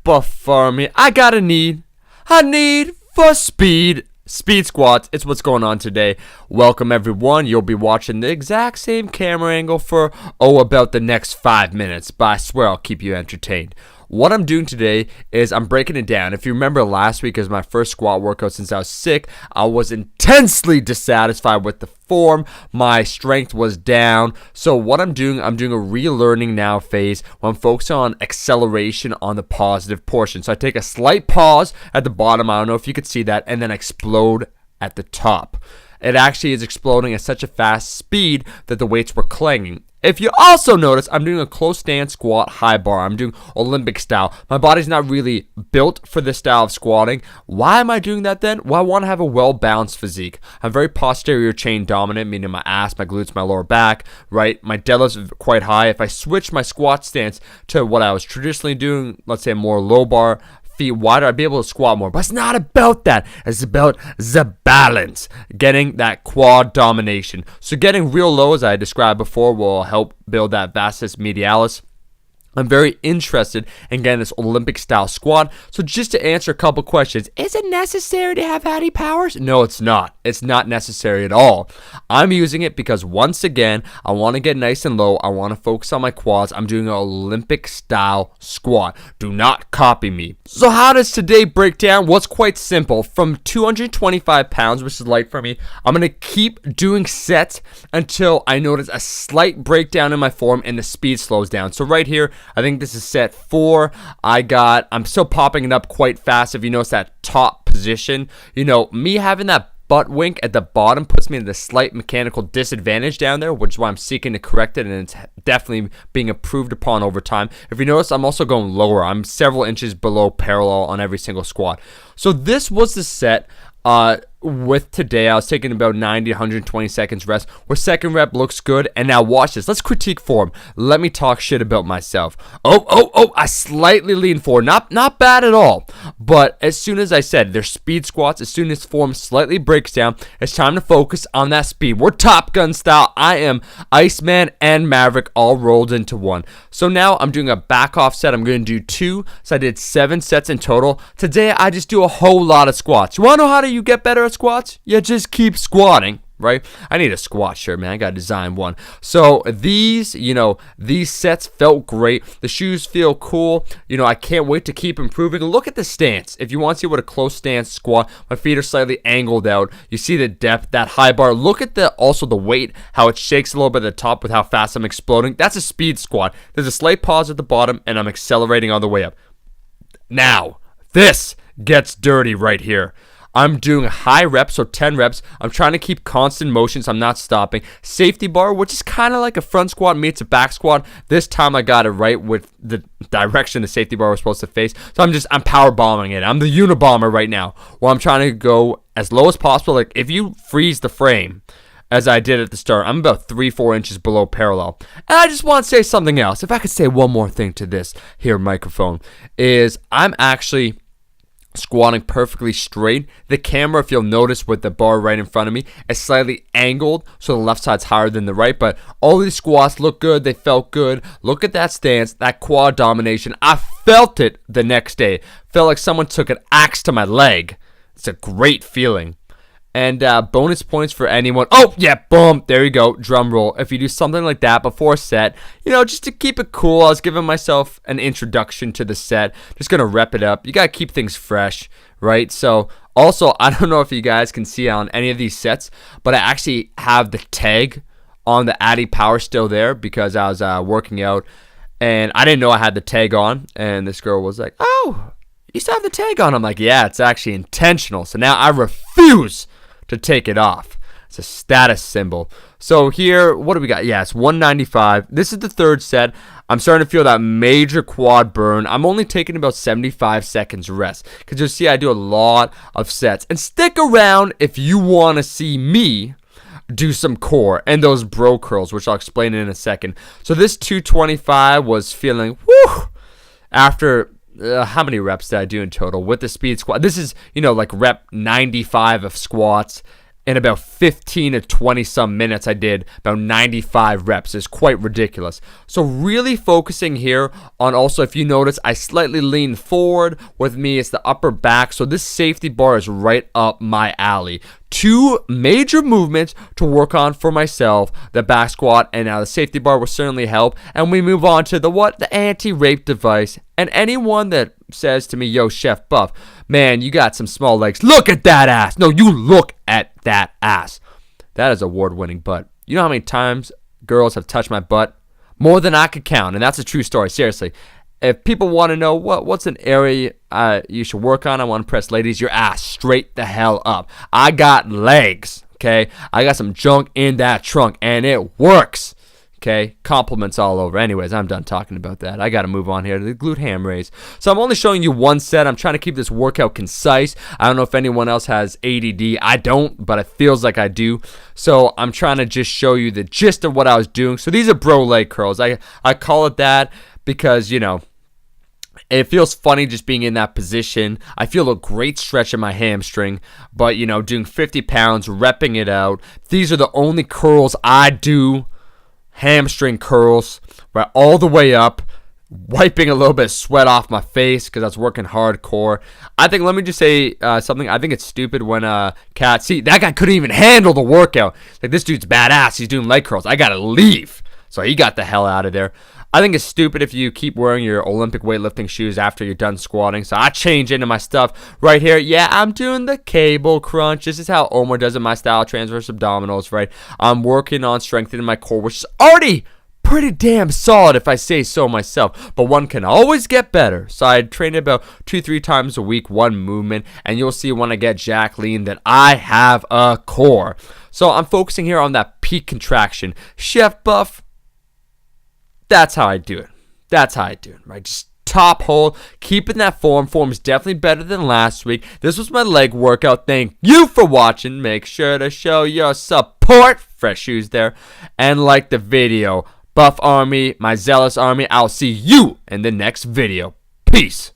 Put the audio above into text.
but for me, I got a need for speed. Speed squats, it's what's going on today. Welcome everyone. You'll be watching the exact same camera angle for, about the next 5 minutes, but I swear I'll keep you entertained. What I'm doing today is I'm breaking it down. If you remember last week is my first squat workout since I was sick, I was intensely dissatisfied with the form. My strength was down. So what I'm doing a relearning now phase where I'm focusing on acceleration on the positive portion. So I take a slight pause at the bottom. I don't know if you could see that, and then explode at the top. It actually is exploding at such a fast speed that the weights were clanging. If you also notice, I'm doing a close stance squat high bar. I'm doing Olympic style. My body's not really built for this style of squatting. Why am I doing that then? Well, I want to have a well-balanced physique. I'm very posterior chain dominant, meaning my ass, my glutes, my lower back, right? My deadlift's quite high. If I switch my squat stance to what I was traditionally doing, let's say more low bar, feet wider, I'd be able to squat more. But it's not about that. It's about the balance, getting that quad domination. So getting real low, as I described before, will help build that vastus medialis. I'm very interested in getting this Olympic style squat. So just to answer a couple questions, is it necessary to have Hattie powers? No, it's not. It's not necessary at all. I'm using it because once again, I want to get nice and low. I want to focus on my quads. I'm doing an Olympic style squat. Do not copy me. So how does today break down? Well, it's quite simple. From 225 pounds, which is light for me, I'm going to keep doing sets until I notice a slight breakdown in my form and the speed slows down. So right here, I think this is set 4. I'm still popping it up quite fast. If you notice that top position, me having that butt wink at the bottom puts me in a slight mechanical disadvantage down there, which is why I'm seeking to correct it, and it's definitely being improved upon over time. If you notice, I'm also going lower. I'm several inches below parallel on every single squat. So this was the set. With today, I was taking about 90 120 seconds rest, where second rep looks good. And now watch this. Let's critique form. Let me talk shit about myself. I slightly lean forward. Not bad at all. But as soon as I said they're speed squats, as soon as form slightly breaks down, it's time to focus on that speed. We're Top Gun style. I am Iceman and Maverick all rolled into one. So now I'm doing a back off set. I'm going to do 2. So I did 7 sets in total. Today, I just do a whole lot of squats. You want to know how do you get better at squats? You just keep squatting, right? I need a squat shirt, man. I gotta design one. So these sets felt great. The shoes feel cool. I can't wait to keep improving. Look at the stance. If you want to see what a close stance squat, my feet are slightly angled out. You see the depth, that high bar. Look at the weight, how it shakes a little bit at the top with how fast I'm exploding. That's a speed squat. There's a slight pause at the bottom, and I'm accelerating on the way up. Now, this gets dirty right here. I'm doing high reps, so 10 reps. I'm trying to keep constant motion, so I'm not stopping. Safety bar, which is kind of like a front squat meets a back squat. This time I got it right with the direction the safety bar was supposed to face. So I'm power bombing it. I'm the Unabomber right now, where I'm trying to go as low as possible. Like if you freeze the frame, as I did at the start, I'm about 3-4 inches below parallel. And I just want to say something else. If I could say one more thing to this here microphone, is I'm actually squatting perfectly straight. The camera, if you'll notice with the bar right in front of me, is slightly angled, so the left side's higher than the right, but all these squats look good. They felt good. Look at that stance, that quad domination. I felt it the next day. Felt like someone took an axe to my leg. It's a great feeling. And bonus points for anyone. Oh, yeah, boom. There you go. Drum roll. If you do something like that before a set, just to keep it cool, I was giving myself an introduction to the set. Just going to rep it up. You got to keep things fresh, right? So, also, I don't know if you guys can see on any of these sets, but I actually have the tag on the Addy Power still there because I was working out, and I didn't know I had the tag on, and this girl was like, oh, you still have the tag on? I'm like, yeah, it's actually intentional. So now I refuse to take it off. It's a status symbol. So here, what do we got? Yeah, it's 195. This is the 3rd set. I'm starting to feel that major quad burn. I'm only taking about 75 seconds rest because you'll see I do a lot of sets. And stick around if you want to see me do some core and those bro curls, which I'll explain in a second. So this 225 was feeling, whew, after how many reps did I do in total with the speed squat? This is, like rep 95 of squats. in about 15 to 20 some minutes. I did about 95 reps. It's quite ridiculous. So really focusing here on, also, if you notice, I slightly lean forward. With me, it's the upper back. So this safety bar is right up my alley. Two major movements to work on for myself, the back squat, and now the safety bar will certainly help. And we move on to the anti-rape device. And anyone that says to me, yo, Chef Buff, man, you got some small legs. Look at that ass. No, you look at that ass. That is award-winning butt. You know how many times girls have touched my butt? More than I could count, and that's a true story, seriously. If people want to know what's an area you should work on, I want to press, ladies, your ass straight the hell up. I got legs, okay? I got some junk in that trunk, and it works, okay? Compliments all over. Anyways, I'm done talking about that. I got to move on here to the glute ham raise. So I'm only showing you one set. I'm trying to keep this workout concise. I don't know if anyone else has ADD. I don't, but it feels like I do. So I'm trying to just show you the gist of what I was doing. So these are bro leg curls. I call it that because, you know, it feels funny just being in that position. I feel a great stretch in my hamstring, but, you know, doing 50 pounds, repping it out. These are the only curls I do, hamstring curls, right, all the way up, wiping a little bit of sweat off my face because I was working hardcore. Let me just say something. I think it's stupid when cat, see, that guy couldn't even handle the workout. Like, this dude's badass. He's doing leg curls. I got to leave. So he got the hell out of there. I think it's stupid if you keep wearing your Olympic weightlifting shoes after you're done squatting. So I change into my stuff right here. Yeah, I'm doing the cable crunch. This is how Omar does it, my style, transverse abdominals, right? I'm working on strengthening my core, which is already pretty damn solid if I say so myself. But one can always get better. So I train about 2-3 times a week, one movement. And you'll see when I get jack lean that I have a core. So I'm focusing here on that peak contraction. Chef Buff, that's how I do it. That's how I do it, right? Just top hold, keeping that form. Form is definitely better than last week. This was my leg workout. Thank you for watching. Make sure to show your support. Fresh shoes there. And like the video. Buff Army, my zealous army. I'll see you in the next video. Peace.